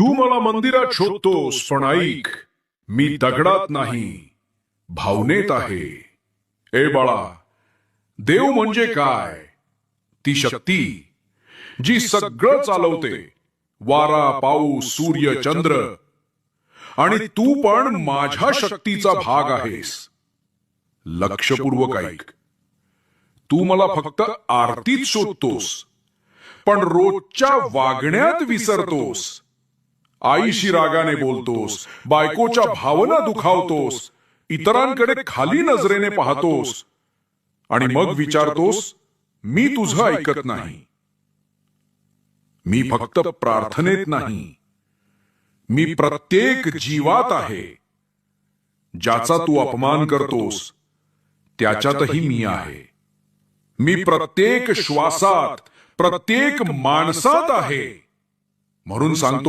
तू मला मंदिरात शोधतोस, पण ऐक, मी दगडात नाही, भावनेत आहे. ए बाळा, देव म्हणजे काय? ती शक्ती जी सगळं चालवते, वारा, पाऊस, सूर्य, चंद्र. आणि तू पण माझ्या शक्तीचा भाग आहेस. लक्षपूर्वक ऐक. तू मला फक्त आरतीत शोधतोस, पण रोजच्या वागण्यात विसरतोस. आईशी रागाने बोलतोस, बायकोच्या भावना दुखावतोस, इतरांकडे खाली नजरेने पाहतोस आणि मग विचारतोस, मी तुझं ऐकत नाही. मी फक्त प्रार्थनेत नाही, मी प्रत्येक जीवात आहे. ज्याचा तू अपमान करतोस त्याच्यातही मी आहे. मी प्रत्येक श्वासात, प्रत्येक माणसात आहे. म्हणून सांगतो